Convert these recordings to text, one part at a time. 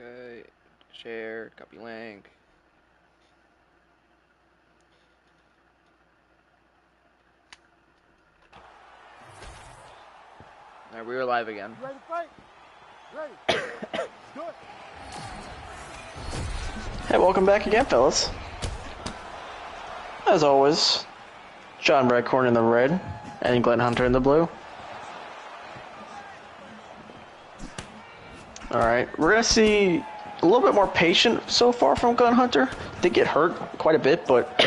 Okay, share, copy link. Alright, we are live again. Ready to fight? Ready. Do it. Hey, welcome back again, fellas. As always, John Redcorn in the red, and Glenn Hunter in the blue. Alright, we're gonna see a little bit more patient so far from Glenn Hunter. Did get hurt quite a bit, but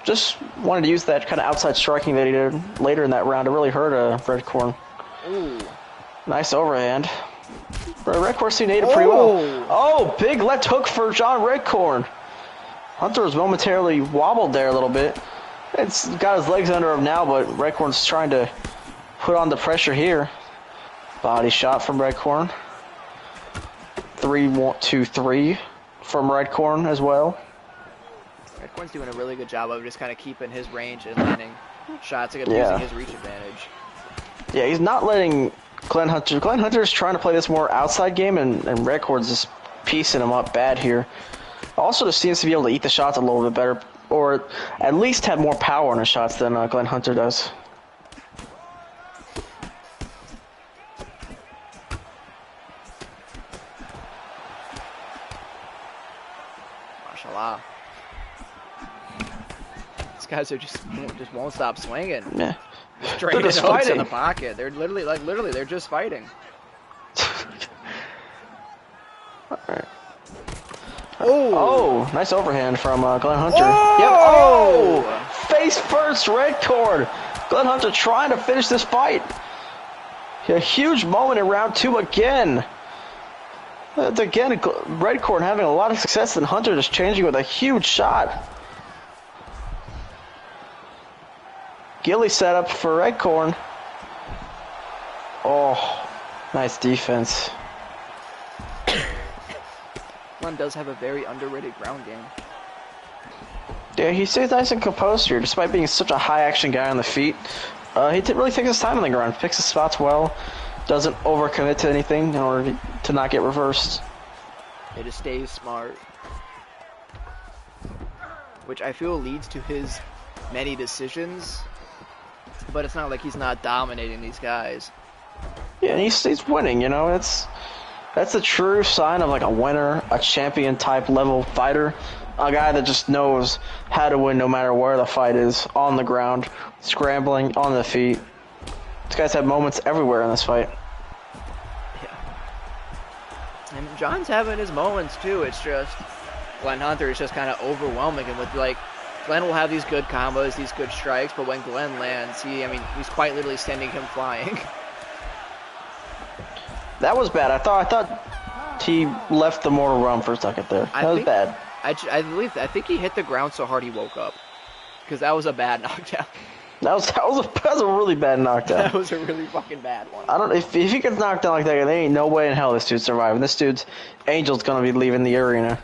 just wanted to use that kind of outside striking that he did later in that round to really hurt Redcorn. Ooh. Nice overhand. Redcorn seen it pretty well. Oh, big left hook for John Redcorn. Hunter was momentarily wobbled there a little bit. It's got his legs under him now, but Redcorn's trying to put on the pressure here. Body shot from Redcorn. 3-1-2-3 from Redcorn as well. Redcorn's doing a really good job of just kind of keeping his range and landing shots against using his reach advantage. Yeah, he's not letting Glenn Hunter. Glenn Hunter's trying to play this more outside game, and Redcorn's just piecing him up bad here. Also, just seems to be able to eat the shots a little bit better, or at least have more power on his shots than Glenn Hunter does. Mashallah. These guys are just won't stop swinging. Yeah. Straight hooks fighting in the pocket. They're literally, they're just fighting. Alright. Oh, nice overhand from Glenn Hunter. Oh! Yep. Oh! Face first, Redcorn. Glenn Hunter trying to finish this fight. A huge moment in round 2 again. Again, Redcorn having a lot of success, and Hunter just changing with a huge shot. Gilly set up for Redcorn. Oh, nice defense. Glenn does have a very underrated ground game. Yeah, he stays nice and composed here, despite being such a high-action guy on the feet. He really takes his time on the ground, picks his spots well, doesn't overcommit to anything in order to not get reversed. He just stays smart, which I feel leads to his many decisions. But it's not like he's not dominating these guys. Yeah, and he's winning, you know. That's a true sign of like a winner, a champion type level fighter. A guy that just knows how to win no matter where the fight is, on the ground, scrambling, on the feet. These guys have moments everywhere in this fight. Yeah. And John's having his moments too. It's just Glenn Hunter is just kind of overwhelming him with like Glenn will have these good combos, these good strikes, but when Glenn lands, he's quite literally sending him flying. That was bad. I thought he left the mortal realm for a second there. That was bad. I think he hit the ground so hard he woke up, because that was a bad knockdown. That was a really bad knockdown. That was a really fucking bad one. I don't if he gets knocked down like that, there ain't no way in hell this dude's surviving. This dude's Angel's gonna be leaving the arena.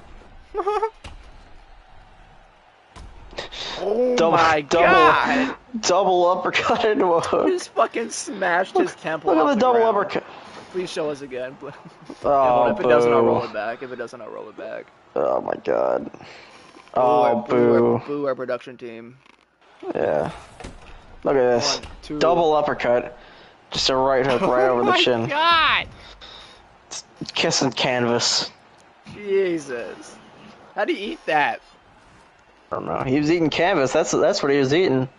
Oh my god! Double uppercut into a hook. He just fucking smashed his temple. Look at the double ground. uppercut. Please show us again. Oh, if it doesn't, I'll roll it back. If it doesn't, I'll roll it back. Oh my god. Oh, boo. Boo our production team. Yeah. Look at this. 1, 2. Double uppercut. Just a right hook right over the chin. Oh my god! It's kissing canvas. Jesus. How do you eat that? I don't know. He was eating canvas. That's what he was eating.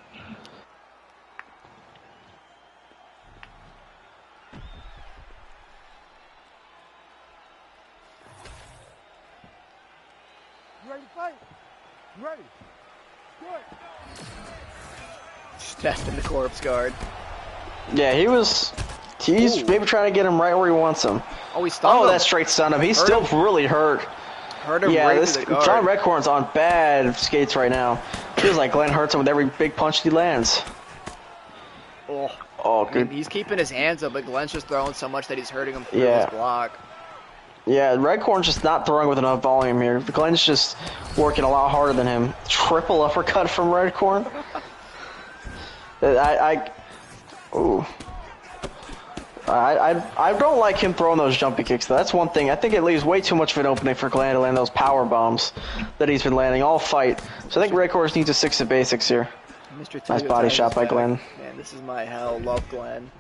You ready to fight? You ready? Do it. Just testing the corpse guard. Yeah, he's maybe trying to get him right where he wants him. Oh, he stunned him. That straight stunned him. He's still really hurt. Hurt him Yeah, right this through the guard. John Redcorn's on bad skates right now. Feels like Glenn hurts him with every big punch he lands. Oh, good. He's keeping his hands up, but Glenn's just throwing so much that he's hurting him through his block. Yeah, Redcorn's just not throwing with enough volume here. Glenn's just working a lot harder than him. Triple uppercut from Redcorn. Ooh. I don't like him throwing those jumpy kicks, though. That's one thing. I think it leaves way too much of an opening for Glenn to land those power bombs that he's been landing all fight. So I think Red Horse needs to stick to basics here. Mr. Nice body shot by Glenn. Man, this is my hell. Love Glenn.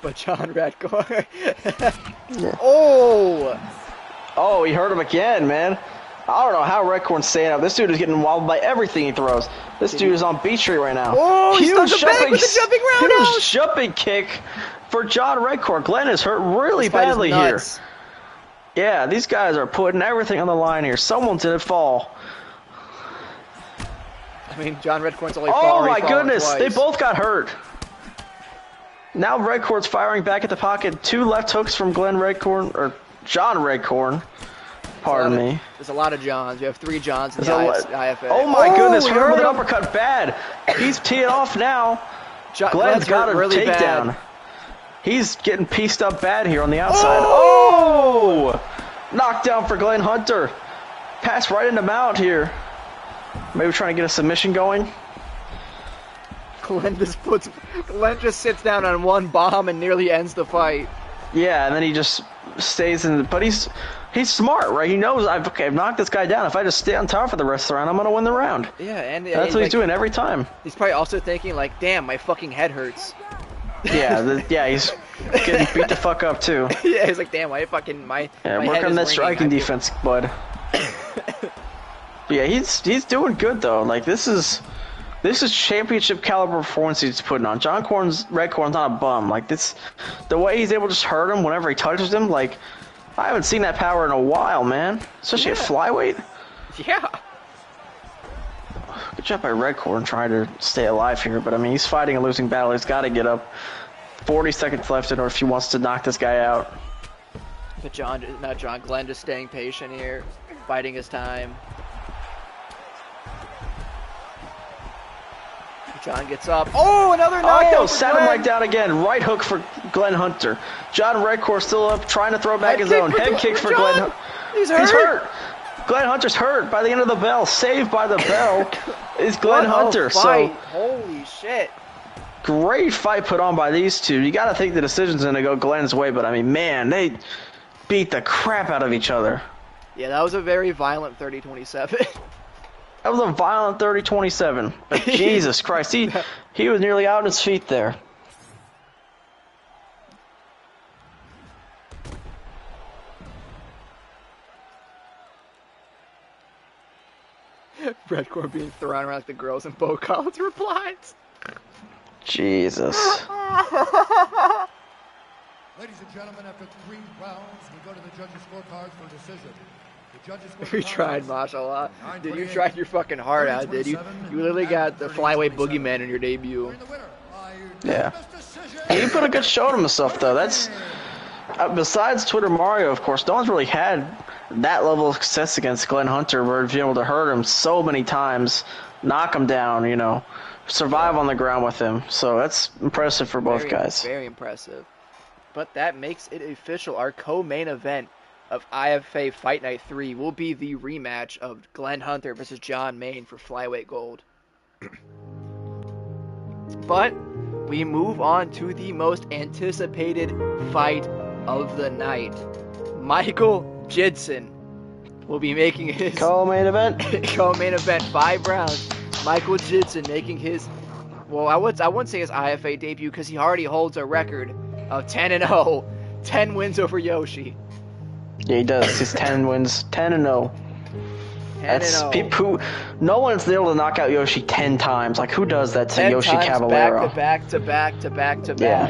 But John Redcore. Yeah. Oh, he hurt him again, man. I don't know how Redcorn's staying up. This dude is getting wobbled by everything he throws. This dude is on beach tree right now. Oh, he's stuck the bag with the jumping roundhouse. Huge jumping kick for John Redcorn. Glenn is hurt really badly here. Yeah, these guys are putting everything on the line here. Someone's gonna fall. I mean, John Redcorn's only Oh my goodness, twice. they both got hurt. Now Redcorn's firing back at the pocket. 2 left hooks from Glenn Redcorn, or John Redcorn. Pardon me. There's a lot of Johns. We have 3 Johns in the IFA. Oh my goodness, hurt with an uppercut bad. He's teeing off now. Glenn's got a really takedown. bad. He's getting pieced up bad here on the outside. Oh! Knockdown for Glenn Hunter. Pass right into Mount here. Maybe trying to get a submission going. Glenn just sits down on one bomb and nearly ends the fight. Yeah, and then he just stays in. But he's smart, right? He knows I've knocked this guy down. If I just stay on top for the rest of the round, I'm gonna win the round. Yeah, and that's what he's doing every time. He's probably also thinking like, "Damn, my fucking head hurts." Yeah, he's getting beat the fuck up too. Yeah, he's like, "Damn, my work on that striking defense, bud." Yeah, he's doing good though. Like this is championship caliber performance he's putting on. Redcorn's not a bum. Like this, the way he's able to just hurt him whenever he touches him. Like I haven't seen that power in a while, man. Especially at flyweight. Yeah. Good job by Redcorn trying to stay alive here, but I mean he's fighting a losing battle. He's got to get up. 40 seconds left in order if he wants to knock this guy out. But Glenn just staying patient here, biding his time. John gets up. Oh, another knockdown. Oh, sat him right down again. Right hook for Glenn Hunter. John Redcore still up, trying to throw back his own. Head kick for Glenn. He's hurt. Glenn Hunter's hurt by the end of the bell. Saved by the bell is Glenn Hunter. So holy shit. Great fight put on by these two. You got to think the decision's going to go Glenn's way, but I mean, man, they beat the crap out of each other. Yeah, that was a very violent 30-27. That was a violent 30-27. But Jesus Christ, he was nearly out on his feet there. Redcore being thrown around like the girls in Bo Collins replies. Jesus. Ladies and gentlemen, after 3 rounds, we go to the judges' scorecards for a decision. We tried, mashallah. Dude, you tried your fucking heart out, dude. You literally got the flyweight boogeyman in your debut. Yeah. He put a good show on himself, though. That's besides Twitter Mario, of course, no one's really had that level of success against Glenn Hunter, where he's been able to hurt him so many times, knock him down, you know, survive on the ground with him. So that's impressive for both guys. Very impressive. But that makes it official. Our co-main event of IFA Fight Night 3 will be the rematch of Glenn Hunter versus John Main for flyweight gold. But we move on to the most anticipated fight of the night. Michael Jidson will be making his co-main event. 5 rounds. Michael Jidson making his, well, I wouldn't say his IFA debut because he already holds a record of 10-0, 10 wins over Yoshi. Yeah, he does. He's 10 wins, 10-0. That's people who, no one's able to knock out Yoshi 10 times. Like, who does that to Yoshi Caballero? Back to back. Yeah.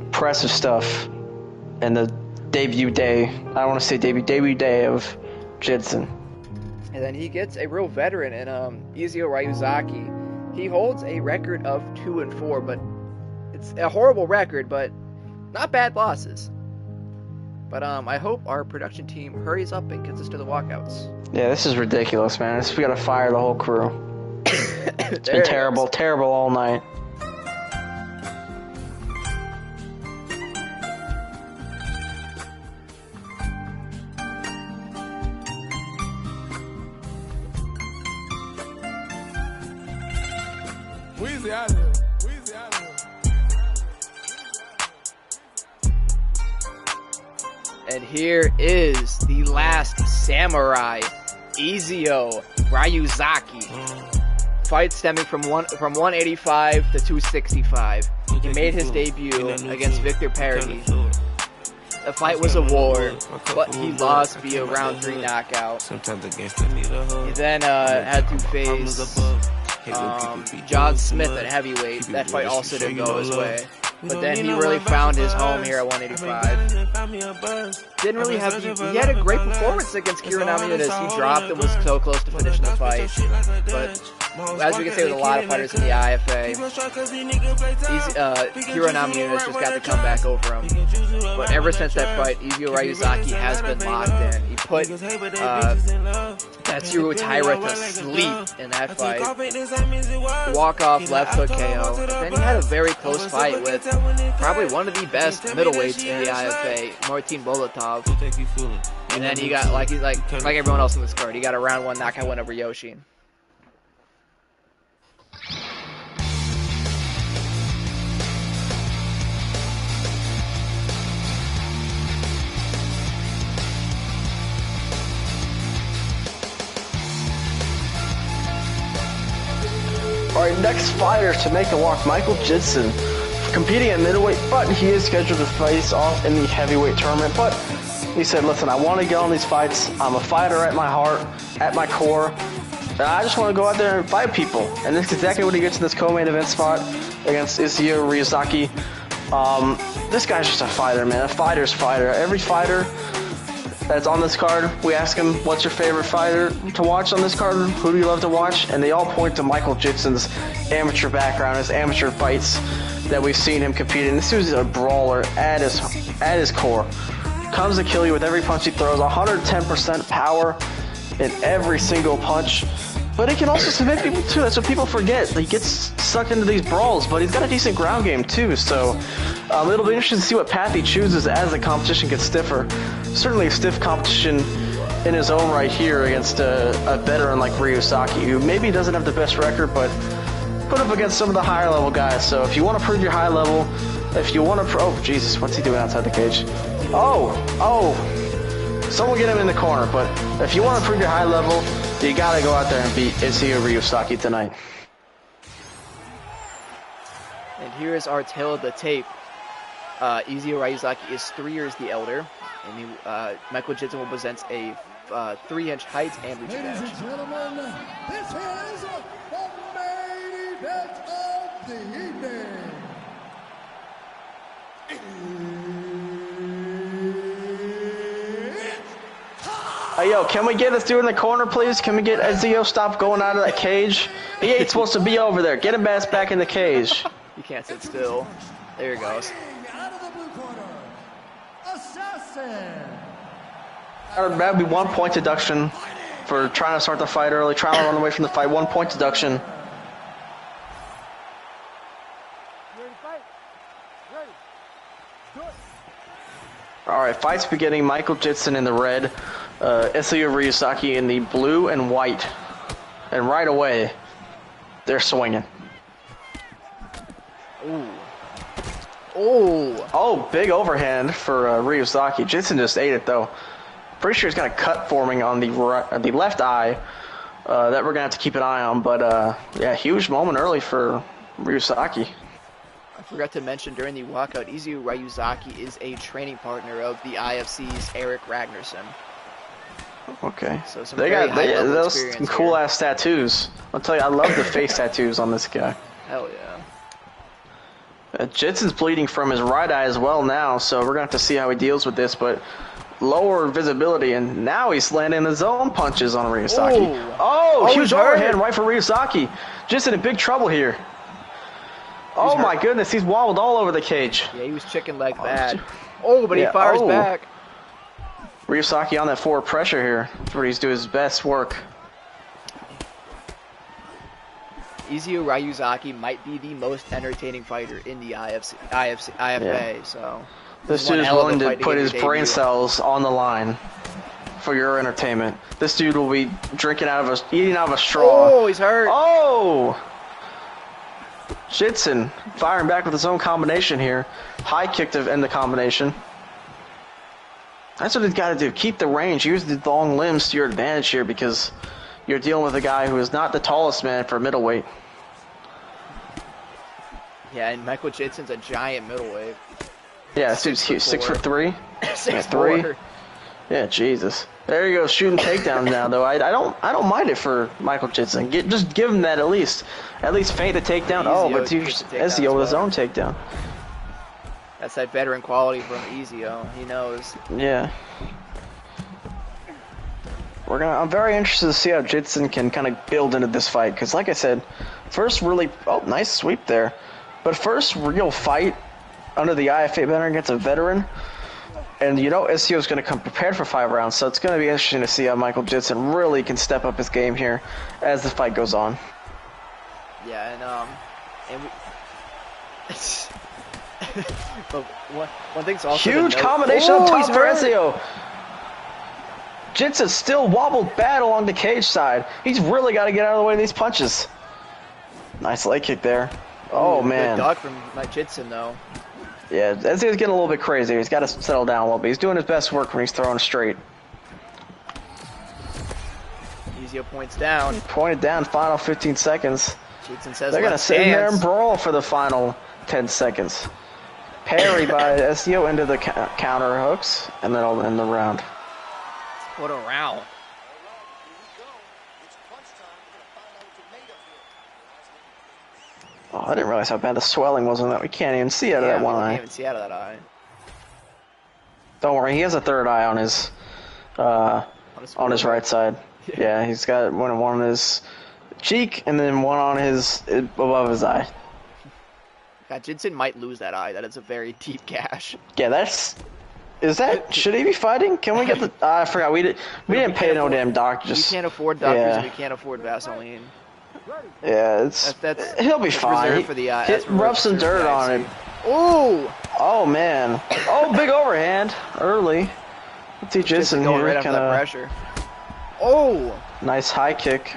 Impressive stuff. And the debut day, I don't want to say debut day of Jidson. And then he gets a real veteran in Izio Ryuzaki. He holds a record of 2-4, but it's a horrible record, but not bad losses. But I hope our production team hurries up and gets us to the walkouts. Yeah, this is ridiculous, man. We gotta fire the whole crew. It's been terrible all night. Weezy out of here. Weezy out of here. And here is the last samurai, Izio Ryuzaki. Fight stemming from 185 to 265. He made his debut against Victor Parody. The fight was a war, but he lost via round 3 knockout. He then had to face John Smith at heavyweight. That fight also didn't go his way. But then he really found his home here at 185. Didn't really have, he had a great performance against Kiranami Nunes. He dropped and was so close to finishing the fight. But as we can say with a lot of fighters in the IFA, Kiranami Nunes just got to come back over him. But ever since that fight, Izio Ryuzaki has been locked in. He put Tatsuro Taira to sleep in that fight. Walk-off left hook KO. But then he had a very close fight with probably one of the best middleweights in the IFA, Martin Bolotov. And then he got, like everyone else in this card, he got a round 1 knockout win over Yoshi. Alright, next fighter to make the walk, Michael Jidson, competing at middleweight, but he is scheduled to face off in the heavyweight tournament. But he said, listen, I want to get on these fights. I'm a fighter at my heart, at my core, and I just want to go out there and fight people. And this is exactly what he gets in this co-main event spot against Izio Ryuzaki. This guy's just a fighter, man, a fighter's fighter. Every fighter that's on this card, we ask him, what's your favorite fighter to watch on this card? Who do you love to watch? And they all point to Michael Jidson's amateur background, his amateur fights that we've seen him compete in. This dude's a brawler at his core. Comes to kill you with every punch he throws, 110% power in every single punch. But he can also submit people too. That's what people forget. He gets sucked into these brawls, but he's got a decent ground game too. So it'll be interesting to see what path he chooses as the competition gets stiffer. Certainly a stiff competition in his own right here against a veteran like Ryuzaki, who maybe doesn't have the best record, but put up against some of the higher level guys. So if you want to prove your high level, if you want to oh Jesus, what's he doing outside the cage? Oh, someone get him in the corner. But if you want to prove your high level, you gotta go out there and beat Izio Ryuzaki tonight. And here is our tail of the tape. Izio Ryuzaki is 3 years the elder, and Michael Jidson will present a 3-inch height and reach Ladies and gentlemen, this is the main event of the evening. Hey, yo, can we get this dude in the corner, please? Can we get Izio stop going out of that cage? He ain't supposed to be over there. Get him back in the cage. He can't sit still. There he goes. Out of the blue corner, Assassin. That would be 1 point deduction for trying to start the fight early, trying to run away from the fight. 1 point deduction. Ready to fight? Ready. Do it. All right, fight's beginning. Michael Jidson in the red, Izio Ryuzaki in the blue and white. And right away, they're swinging. Ooh. Oh, big overhand for Ryuzaki. Jidson just ate it, though. Pretty sure he's got a cut forming on the left eye that we're going to have to keep an eye on. But, yeah, huge moment early for Ryuzaki. I forgot to mention during the walkout, Izio Ryuzaki is a training partner of the IFC's Eric Ragnarsson. Okay. So some they very got high-level those experience some cool here. ass tattoos. I'll tell you, I love the face tattoos on this guy. Hell yeah. Jidson's bleeding from his right eye as well now, so we're gonna have to see how he deals with this. But lower visibility, and now he's landing his own punches on Ryuzaki. Oh, huge he's hurt. overhand right for Ryuzaki. Jidson in big trouble here. Oh my goodness, he's wobbled all over the cage. Yeah, he was chicken leg bad. Oh, but he fires back. Ryuzaki on that forward pressure here, where he's doing his best work. Izio Ryuzaki might be the most entertaining fighter in the IFA. Yeah. So This dude is willing to put his brain cells on the line for your entertainment. This dude will be eating out of a straw. Oh, he's hurt. Oh! Jitson firing back with his own combination here. High kick to end the combination. That's what he's got to do. Keep the range. Use the long limbs to your advantage here because you're dealing with a guy who is not the tallest man for middleweight. Yeah, and Michael Jitson's a giant middleweight. Yeah, this dude's huge. 6'3". 6'4". Yeah, Jesus. There you go, shooting takedowns now though. I don't mind it for Michael Jitson. Just give him that at least feint the takedown. Oh, but Ezio with his own takedown. That's that veteran quality from Ezio. He knows. Yeah. I'm very interested to see how Jitson can kind of build into this fight because, like I said, nice sweep there, but first real fight under the IFA banner against a veteran. And you know Ezio is going to come prepared for 5 rounds, so it's going to be interesting to see how Michael Jitson really can step up his game here as the fight goes on. Yeah, and we. But one thing's also huge combination up top for Ezio. Jitson still wobbled bad along the cage side. He's really got to get out of the way of these punches. Nice leg kick there. Oh man. Good duck from Jitson though. Yeah, Ezio's getting a little bit crazy. He's got to settle down a little bit. He's doing his best work when he's throwing straight. Ezio points down. Pointed down, final 15 seconds. Jitson says, they're going to sit in there and brawl for the final 10 seconds. Parry by Ezio into the counter hooks, and then I'll end the round. What a round. Oh, I didn't realize how bad the swelling was on that. We can't even see out of that one eye. Can't even see out of that eye. Don't worry, he has a third eye on his right side. Yeah, he's got one on his cheek and then one on his above his eye. God, Jitson might lose that eye. That is a very deep gash. Yeah, should he be fighting? Can we get the? I forgot we didn't pay no damn doctor. We can't afford doctors. And we can't afford Vaseline. Yeah, he'll be fine. For the eye. Rub some dirt on it. Ooh! Oh man! Oh, big overhand early. Let's see Jitson going here. Right after that pressure. Oh! Nice high kick.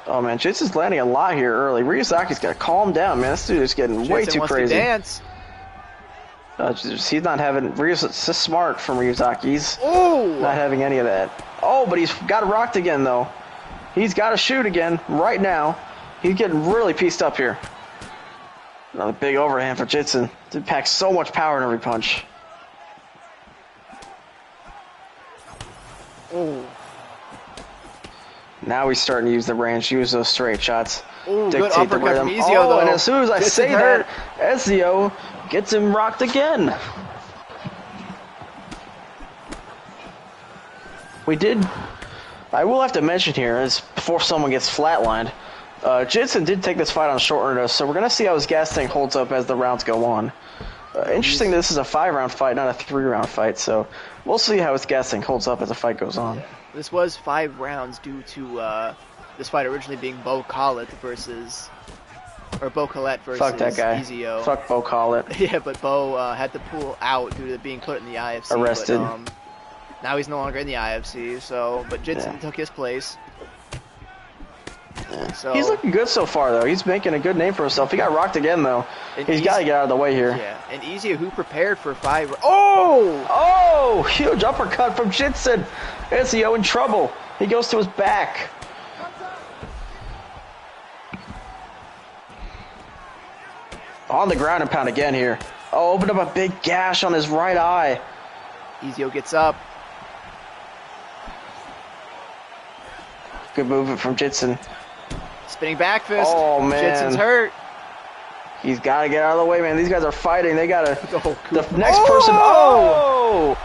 Oh man, Jitson's landing a lot here early. Ryuzaki's got to calm down, man. This dude is getting way too crazy. Wants to dance. He's not having. It's just smart from Ryuzaki. He's not having any of that. Oh, but he's got rocked again though. He's got to shoot again right now. He's getting really pieced up here. Another big overhand for Jitson. Dude packs so much power in every punch. Oh. Now he's starting to use the range, use those straight shots. Ooh, good uppercut from Ezio, though. And as soon as I say that, Ezio gets him rocked again. I will have to mention here, is before someone gets flatlined, Jitson did take this fight on short notice, so we're going to see how his gas tank holds up as the rounds go on. Interesting, this is a 5-round fight, not a 3-round fight, so we'll see how his gas tank holds up as the fight goes on. This was 5 rounds due to this fight originally being Bo Collett versus Fuck that guy. Ezio. Fuck Bo Collett. Yeah, but Bo had to pull out due to being put in the IFC. Arrested. But, now he's no longer in the IFC, but Jitson took his place. Yeah. So, he's looking good so far, though. He's making a good name for himself. He got rocked again, though. He's got to get out of the way here. Yeah, and Ezio, who prepared for 5... Oh! Oh! Huge uppercut from Jitson. Ezio in trouble. He goes to his back. On the ground and pound again here. Oh, opened up a big gash on his right eye. Ezio gets up. Good movement from Jitson. Spinning back fist. Oh, man. Jitson's hurt. He's got to get out of the way, man. These guys are fighting. They got to... The next person... Oh!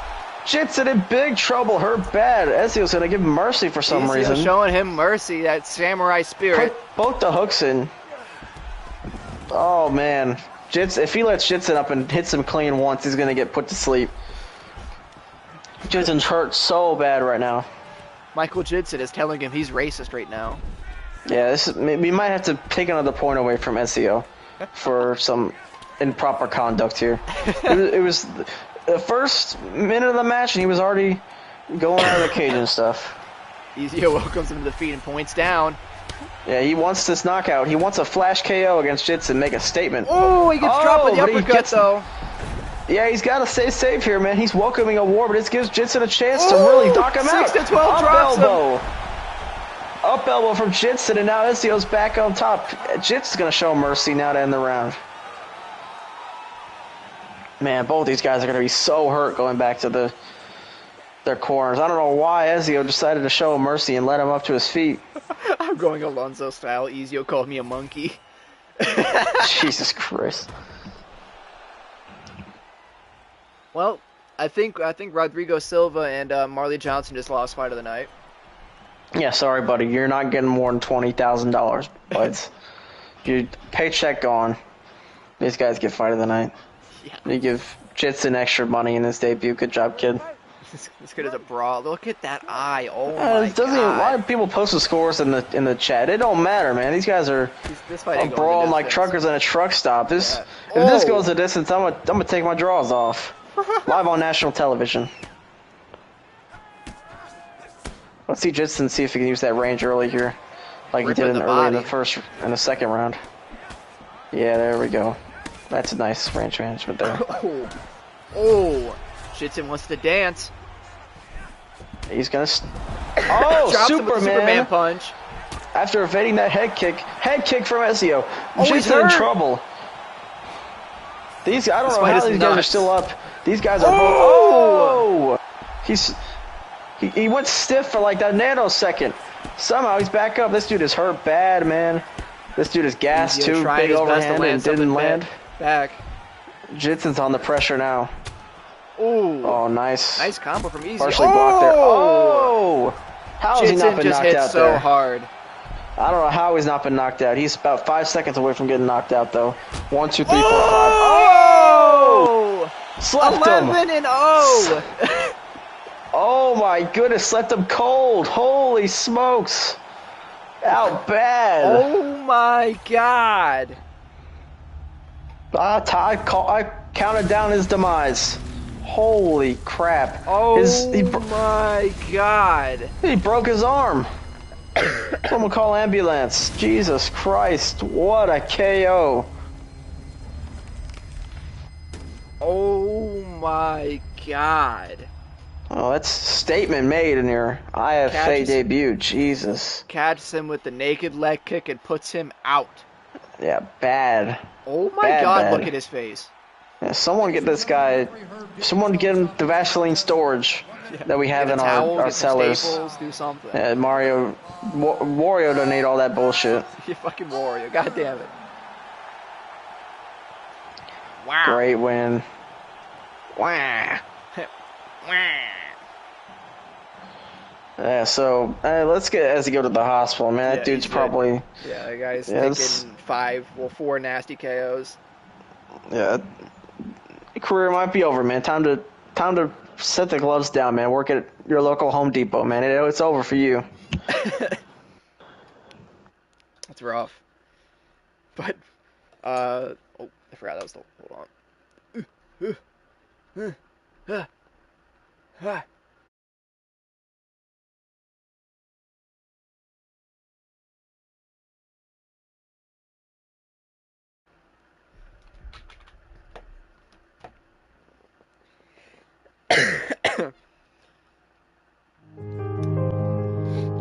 Jitson in big trouble. Hurt bad. Ezio's going to give him mercy for some reason. Showing him mercy, that samurai spirit. Put both the hooks in. Oh, man. If he lets Jitson up and hits him clean once, he's going to get put to sleep. Jitson's hurt so bad right now. Michael Jitson is telling him he's racist right now. Yeah, we might have to take another point away from Ezio for some improper conduct here. It was the first minute of the match, and he was already going out of the cage and stuff. Ezio welcomes him to the feet and points down. Yeah, he wants this knockout. He wants a flash KO against Jitson, make a statement. Oh, he gets dropped with the uppercut, though. Yeah, he's got to stay safe here, man. He's welcoming a war, but this gives Jitson a chance to really knock him out. 6 to 12 drops him. Up elbow from Jitson, and now Ezio's back on top. Jitson's going to show mercy now to end the round. Man, both these guys are going to be so hurt going back to their corners. I don't know why Ezio decided to show mercy and let him up to his feet. I'm going Alonso style. Ezio called me a monkey. Jesus Christ. Well, I think Rodrigo Silva and Marley Johnson just lost fight of the night. Yeah, sorry, buddy. You're not getting more than $20,000, but your paycheck gone. These guys get fight of the night. Yeah. You give Jitson extra money in his debut. Good job, kid. This kid is a brawl. Look at that eye. Oh my God. Why do people post the scores in the chat? It don't matter, man. These guys are brawling like truckers in a truck stop. If this goes the distance, I'm gonna take my drawers off. Live on national television. Let's see Jitson see if he can use that range early here, like he did early in the second round. Yeah, there we go. That's a nice range management there. Oh, Jitson wants to dance. He's gonna. Drops him with the Superman punch. After evading that head kick from Ezio, Jitson in trouble. I don't know how these guys are still up. These guys are both. He went stiff for like that nanosecond. Somehow he's back up. This dude is hurt bad, man. This dude is gassed too. Big overhand and didn't land. Back. Jitson's on the pressure now. Ooh. Oh, nice. Nice combo from Ezio. Partially blocked there. Oh! How has he not been knocked out there? Jitson just hit so hard. I don't know how he's not been knocked out. He's about 5 seconds away from getting knocked out, though. 1, 2, 3, 4, 5. Oh! Slept him. 11-0. Oh my goodness, slept him cold. Holy smokes. Out bad. Oh my God. I counted down his demise. Holy crap. Oh my God. He broke his arm. Someone call ambulance. Jesus Christ, what a KO. Oh my God. Oh, that's a statement made in your IFA debut. Jesus. Catches him with the naked leg kick and puts him out. Yeah, bad. Oh my God, look at his face. Yeah, someone get this guy, someone get him the Vaseline storage that we have in our cellars. Staples, do something. Yeah, Wario donate all that bullshit. You fucking Wario, God damn it. Wow. Great win. Wow. Yeah, so let's get Ezio to the hospital, man. That dude's probably... Yeah, the guy's taking 4 nasty KOs. Yeah. Career might be over, man. Time to set the gloves down, man. Work at your local Home Depot, man. It's over for you. That's rough. But, oh, I forgot that was the... Hold on.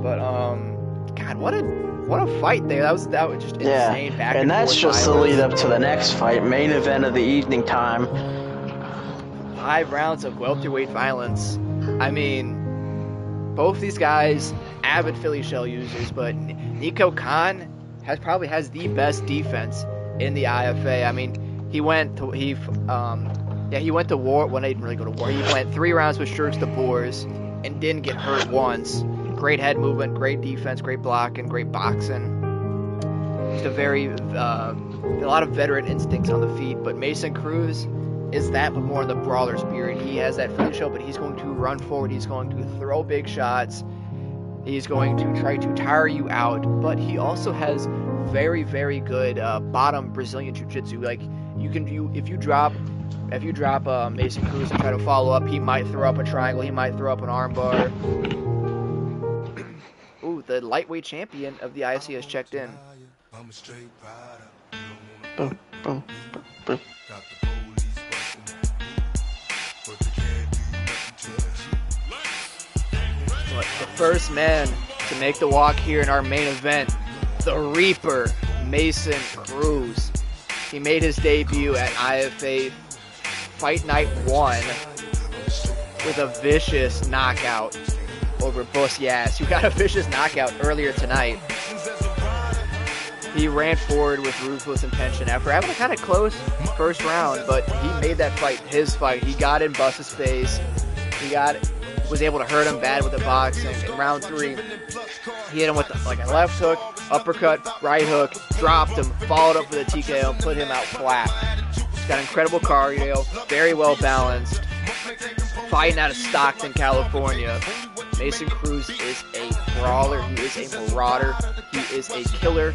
But God, what a fight there. That was just insane. Back and that's just the lead up to the next fight, main event of the evening time. 5 rounds of welterweight violence. I mean, both these guys avid Philly shell users, but Nico Khan probably has the best defense in the IFA. I mean, he went to war. Well, he didn't really go to war. He went 3 rounds with Shirks the Boars and didn't get hurt once. Great head movement, great defense, great blocking, great boxing. Just a lot of veteran instincts on the feet. But Mason Cruz is that, but more in the brawler spirit. He has that Philly shell, but he's going to run forward. He's going to throw big shots. He's going to try to tire you out. But he also has very, very good bottom Brazilian jiu-jitsu. Like if you drop Mason Cruz and try to follow up, he might throw up a triangle. He might throw up an armbar. Ooh, the lightweight champion of the IFC has checked in. Boom, boom, boom. But the first man to make the walk here in our main event, the Reaper, Mason Cruz. He made his debut at IFA Fight Night 1 with a vicious knockout over Bussias, who got a vicious knockout earlier tonight. He ran forward with ruthless intention after having a kind of close first round, but he made that fight his fight. He got in Buss's face. Was able to hurt him bad with the boxing. In round 3, he hit him with like a left hook, uppercut, right hook, dropped him, followed up with a TKO, and put him out flat. He's got incredible cardio, very well balanced. Fighting out of Stockton, California. Mason Cruz is a brawler. He is a marauder. He is a killer.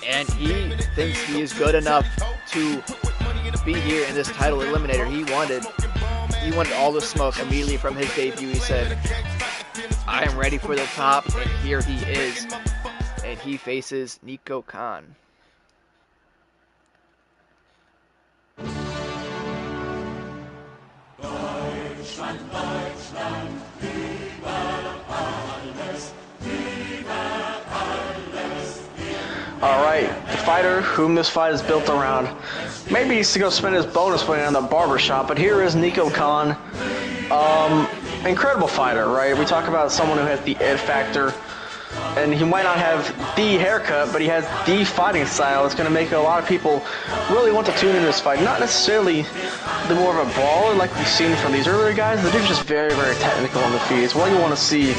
And he thinks he is good enough to be here in this title eliminator. He wanted all the smoke immediately from his debut. He said, I am ready for the top, and here he is. And he faces Nico Khan. Alright, the fighter whom this fight is built around. Maybe he's to go spend his bonus money on the barbershop, but here is Nico Khan. Incredible fighter, right? We talk about someone who has the ed factor, and he might not have the haircut, but he has the fighting style. It's going to make a lot of people really want to tune into this fight. Not necessarily the more of a brawler like we've seen from these earlier guys. The dude's just very, very technical on the feet. It's what you want to see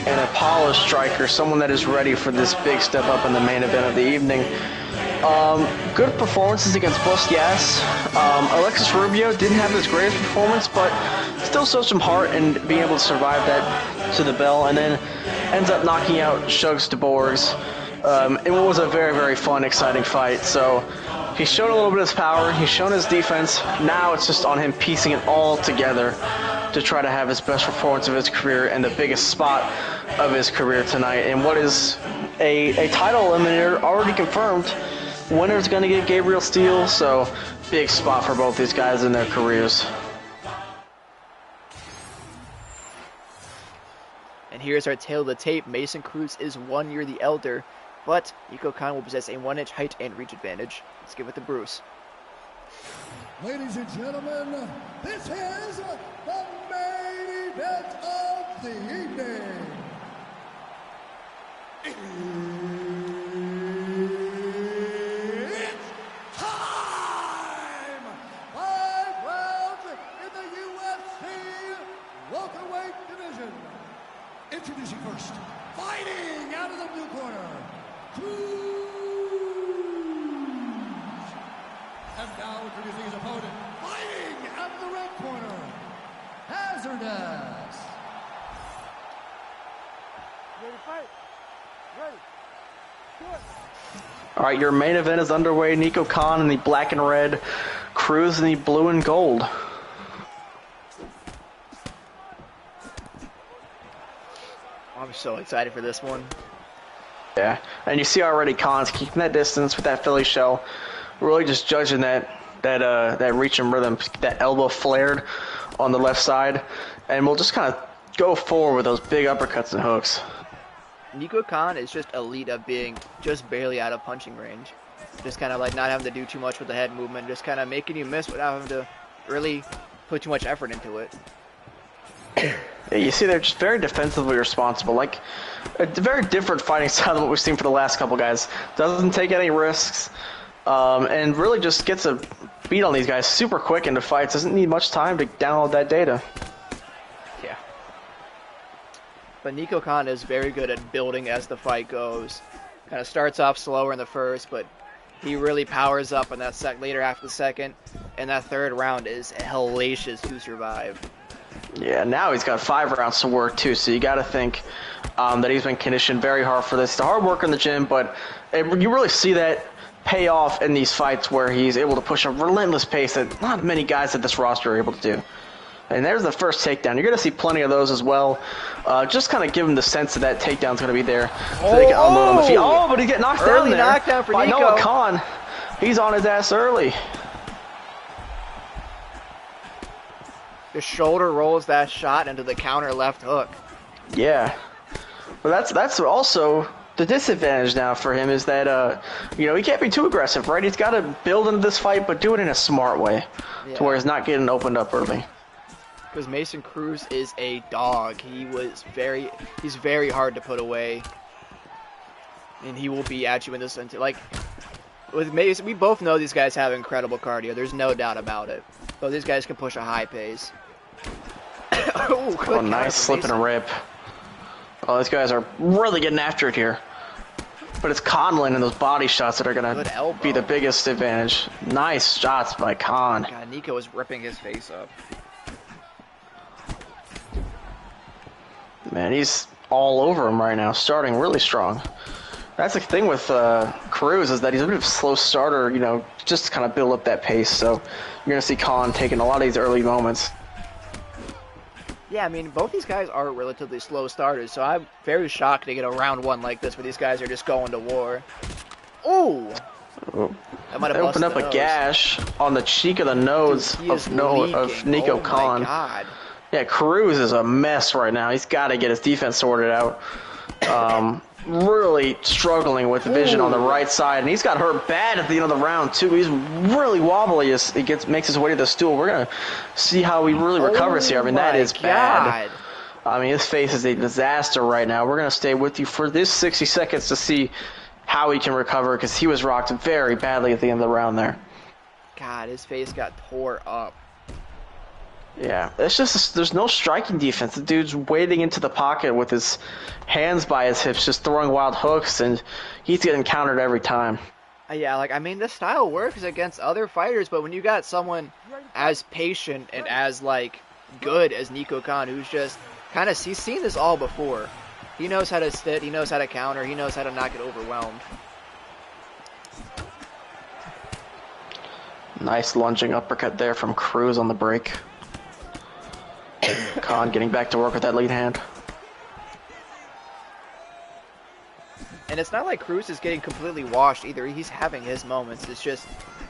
in a polished striker, someone that is ready for this big step up in the main event of the evening. Good performances against Bussias. Alexis Rubio didn't have his greatest performance, but still showed some heart in being able to survive that to the bell, and then ends up knocking out Shugs de Borgs. It was a very, very fun, exciting fight. So he's shown a little bit of his power. He's shown his defense. Now it's just on him piecing it all together to try to have his best performance of his career and the biggest spot of his career tonight. And what is a title eliminator already confirmed. Winner's going to get Gabriel Steele, so big spot for both these guys in their careers. And here's our tail of the tape. Mason Cruz is 1 year the elder, but Nico Khan will possess a 1-inch height and reach advantage. Let's give it to Bruce. Ladies and gentlemen, this is the main event of the evening. It's time! 5 rounds in the UFC welterweight division. Introducing first, fighting out of the blue corner, Cruz. And now introducing his opponent, fighting out of the red corner, Hazardous. Ready to fight? Ready. Good. All right, your main event is underway. Nico Khan in the black and red, Cruz in the blue and gold. I'm so excited for this one. Yeah, and you see already Khan's keeping that distance with that Philly shell, really just judging that reach and rhythm, that elbow flared on the left side, and we'll just kind of go forward with those big uppercuts and hooks. Nico Khan is just elite at being just barely out of punching range. Just kind of like not having to do too much with the head movement, just kind of making you miss without having to really put too much effort into it. You see, they're just very defensively responsible, like a very different fighting style than what we've seen for the last couple guys. Doesn't take any risks, and really just gets a beat on these guys super quick into fights. Doesn't need much time to download that data. Yeah. But Nico Khan is very good at building as the fight goes. Kind of starts off slower in the first, but he really powers up in that later half of the second, and that third round is hellacious to survive. Yeah, now he's got 5 rounds to work too, so you got to think that he's been conditioned very hard for this. It's hard work in the gym, but you really see that pay off in these fights where he's able to push a relentless pace that not many guys at this roster are able to do. And there's the first takedown. You're going to see plenty of those as well. Just kind of give him the sense that that takedown's going to be there. So they can unload on the feet. Oh, but he get knocked down there. Knockdown for by Nico. Noah Khan. He's on his ass early. The shoulder rolls that shot into the counter left hook. Yeah. But that's also the disadvantage now for him is that, you know, he can't be too aggressive, right? He's got to build into this fight, but do it in a smart way to where he's not getting opened up early. Because Mason Cruz is a dog. He's very hard to put away. And he will be at you in this until, like, with Mason, we both know these guys have incredible cardio. There's no doubt about it. But these guys can push a high pace. Oh, nice slip and a rip. Oh, these guys are really getting after it here. But it's Conlon and those body shots that are going to be the biggest advantage. Nice shots by Khan. God, Nico is ripping his face up. Man, he's all over him right now, starting really strong. That's the thing with Cruz is that he's a bit of a slow starter, you know, just to kind of build up that pace. So you're going to see Khan taking a lot of these early moments. Yeah, I mean, both these guys are relatively slow starters, so I'm very shocked to get a round one like this where these guys are just going to war. Ooh! That might have opened up a gash on the cheek of the nose of Nico Khan. Oh my God. Yeah, Cruz is a mess right now. He's got to get his defense sorted out. Really struggling with vision on the right side, and he's got hurt bad at the end of the round too. He's really wobbly as he makes his way to the stool. We're gonna see how he really recovers here. I mean, that is bad. I mean, his face is a disaster right now. We're gonna stay with you for this 60 seconds to see how he can recover because he was rocked very badly at the end of the round there. God, his face got tore up. Yeah, it's just there's no striking defense. The dude's wading into the pocket with his hands by his hips, just throwing wild hooks, and he's getting countered every time. Yeah, like, I mean, this style works against other fighters, but when you got someone as patient and as, like, good as Nico Khan, who's just kind of, he's seen this all before. He knows how to sit, he knows how to counter, he knows how to not get overwhelmed. Nice lunging uppercut there from Cruz on the break. Khan getting back to work with that lead hand. And it's not like Cruz is getting completely washed either. He's having his moments. It's just,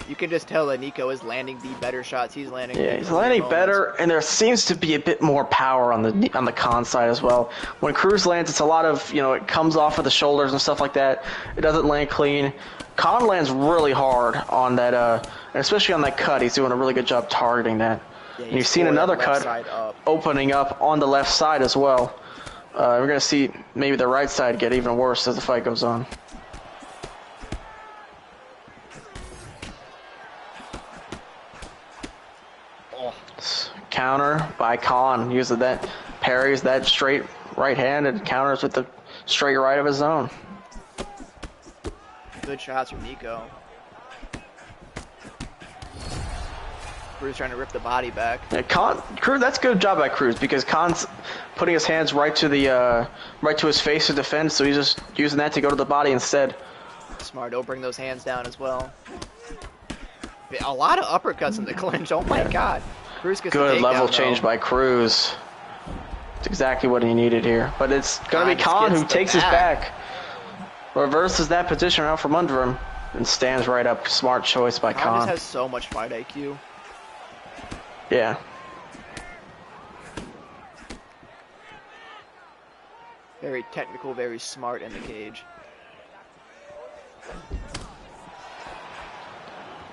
you can just tell that Nico is landing the better shots. He's landing. Yeah, he's landing better, and there seems to be a bit more power on the Khan side as well. When Cruz lands, it's a lot of, you know, it comes off of the shoulders and stuff like that. It doesn't land clean. Khan lands really hard on that, and especially on that cut. He's doing a really good job targeting that. Yeah, and you've seen another cut opening up on the left side as well. We're going to see maybe the right side get even worse as the fight goes on. Counter by Khan. Uses that, parries that straight right hand and counters with the straight right of his own. Good shots from Nico. Cruz trying to rip the body back. Yeah, Cruz, that's a good job by Cruz because Khan's putting his hands right to his face to defend, so he's just using that to go to the body instead. Smart, don't bring those hands down as well. A lot of uppercuts in the clinch. Oh my God. Cruz gets good level change by Cruz. It's exactly what he needed here. But it's gonna be Khan who takes his back, reverses that position out from under him, and stands right up. Smart choice by Khan. Khan just has so much fight IQ. Yeah. Very technical, very smart in the cage.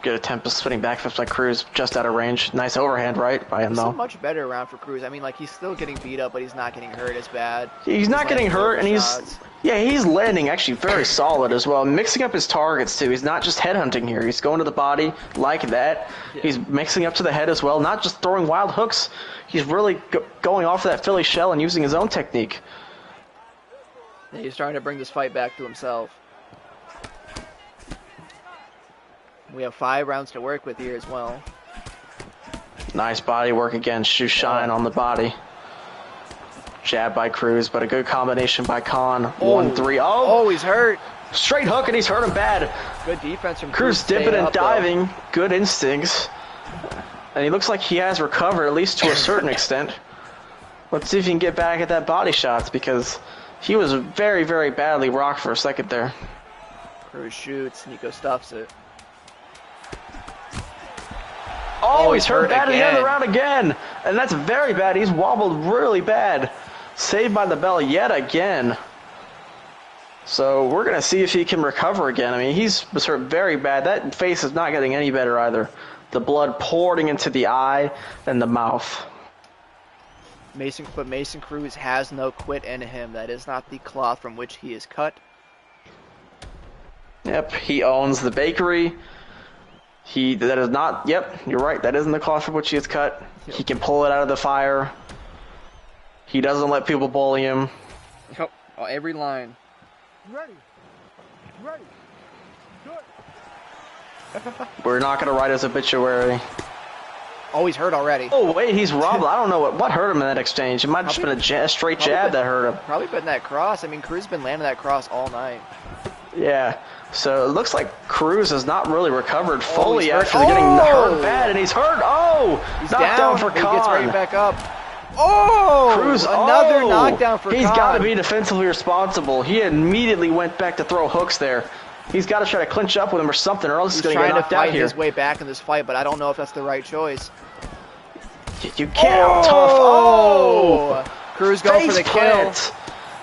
Good attempt of spinning back flips by Cruz, just out of range. Nice overhand right by him though. It's a much better round for Cruz. I mean, like, he's still getting beat up, but he's not getting hurt as bad. He's not getting hurt, and he's landing actually very solid as well. Mixing up his targets too. He's not just headhunting here. He's going to the body like that. Yeah. He's mixing up to the head as well, not just throwing wild hooks. He's really going off of that Philly shell and using his own technique. Yeah, he's trying to bring this fight back to himself. We have 5 rounds to work with here as well. Nice body work again. Shoe shine on the body. Jab by Cruz, but a good combination by Khan. 1-3. Oh, he's hurt. Straight hook, and he's hurt him bad. Good defense from Cruz dipping and diving. Good instincts. And he looks like he has recovered, at least to a certain extent. Let's see if he can get back at that body shots, because he was very, very badly rocked for a second there. Cruz shoots, Nico stuffs it. Oh, he's hurt bad at the end of the round again. And that's very bad. He's wobbled really bad. Saved by the bell yet again. So we're going to see if he can recover again. I mean, was hurt very bad. That face is not getting any better either. The blood pouring into the eye and the mouth. But Mason Cruz has no quit in him. That is not the cloth from which he is cut. Yep, he owns the bakery. That is not, yep, you're right, that isn't the cloth from which he is cut. Yep. He can pull it out of the fire. He doesn't let people bully him. Yep, every line. Ready. Good. We're not going to write his obituary. Oh, he's hurt already. Oh, wait, he's robbed. I don't know what hurt him in that exchange. It might have just been a straight jab that hurt him. Probably been that cross. I mean, Cruz has been landing that cross all night. Yeah. So it looks like Cruz has not really recovered fully after getting hurt bad, and he's hurt. Oh, he's knockdown for Khan. He gets right back up. Oh, Cruz, another knockdown for Khan. He's got to be defensively responsible. He immediately went back to throw hooks there. He's got to try to clinch up with him or something, or else he's going to get knocked out here. He's trying to fight his way back in this fight, but I don't know if that's the right choice. You can't tough. Oh, Cruz going for the kill.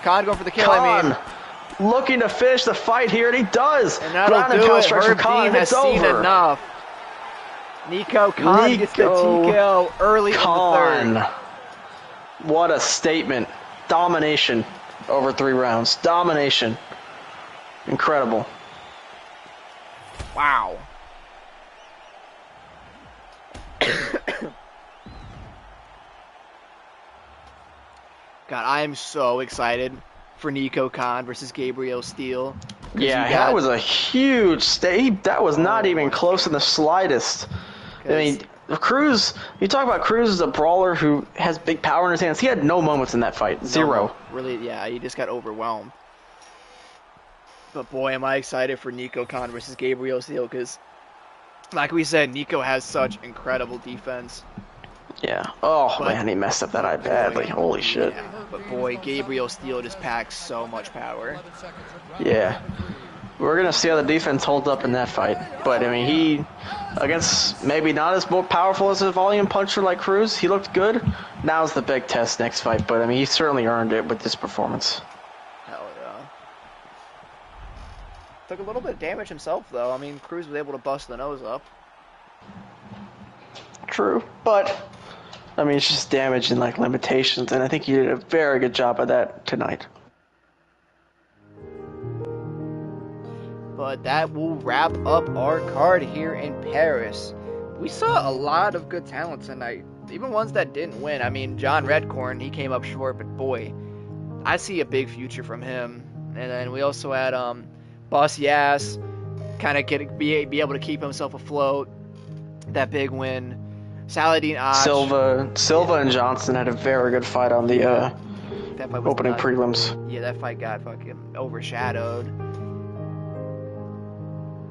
Khan going for the kill. Khan looking to finish the fight here, and he does. And that'll do it. Herb Dean has seen enough. Nico Khan gets the TKO early in the third. What a statement. Domination over 3 rounds. Domination. Incredible. Wow. God, I am so excited for Nico Khan versus Gabriel Steele. Yeah, that was a huge state. That was not even close in the slightest. I mean, Cruz, you talk about Cruz as a brawler who has big power in his hands. He had no moments in that fight. Zero. No, really, yeah, he just got overwhelmed. But boy, am I excited for Nico Khan versus Gabriel Steele, because, like we said, Nico has such incredible defense. Yeah. Oh, man, he messed up that eye badly. Holy shit. Yeah, but boy, Gabriel Steele just packs so much power. Yeah. We're going to see how the defense holds up in that fight. But, I mean, he, against maybe not as more powerful as a volume puncher like Cruz, he looked good. Now's the big test next fight. But, I mean, he certainly earned it with this performance. Hell yeah. Took a little bit of damage himself, though. I mean, Cruz was able to bust the nose up. True. But, I mean, it's just damage and, like, limitations. And I think he did a very good job of that tonight. But that will wrap up our card here in Paris. We saw a lot of good talent tonight, even ones that didn't win. I mean, John Redcorn, he came up short, but boy, I see a big future from him. And then we also had Boss Yass kind of be able to keep himself afloat. That big win. Saladin Ach. Silva and Johnson had a very good fight on the opening prelims. Yeah, that fight got fucking overshadowed.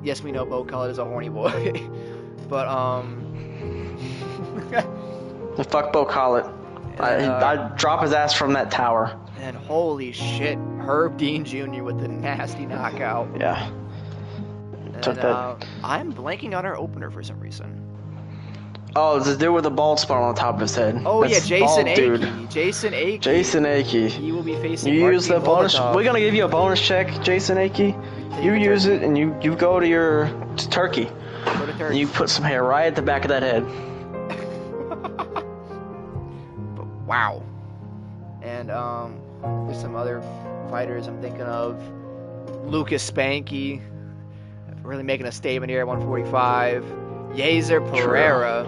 Yes, we know Bo Cullet is a horny boy, but fuck Bo Cullet. I'd drop his ass from that tower. And holy shit, Herb Dean Jr. with the nasty knockout. Yeah. And, I'm blanking on our opener for some reason. Oh, it's the dude with the bald spot on the top of his head. Oh, that's yeah, Jason Dude. Akey. Jason Akey. He will be facing You use the bonus. Molotov. We're gonna give you a bonus check, Jason Akey. You use it, and you go to your turkey. Go to Turkey. And you put some hair right at the back of that head. But wow. And there's some other fighters I'm thinking of. Lucas Spanky, really making a statement here at 145. Yezer Pereira.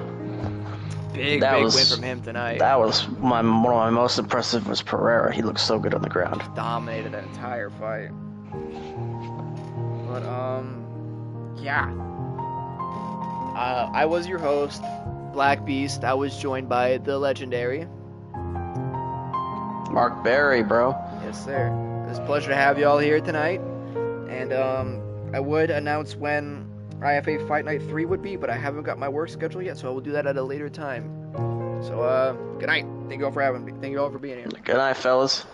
Big win from him tonight. That was one of my most impressive was Pereira. He looked so good on the ground. Dominated that entire fight. But yeah. I was your host, Black Beast. I was joined by the legendary Mark Berry, bro. Yes, sir. It's a pleasure to have you all here tonight. And I would announce when IFA Fight Night 3 would be, but I haven't got my work schedule yet, so I will do that at a later time. So, good night. Thank you all for having me. Thank you all for being here. Good night, fellas.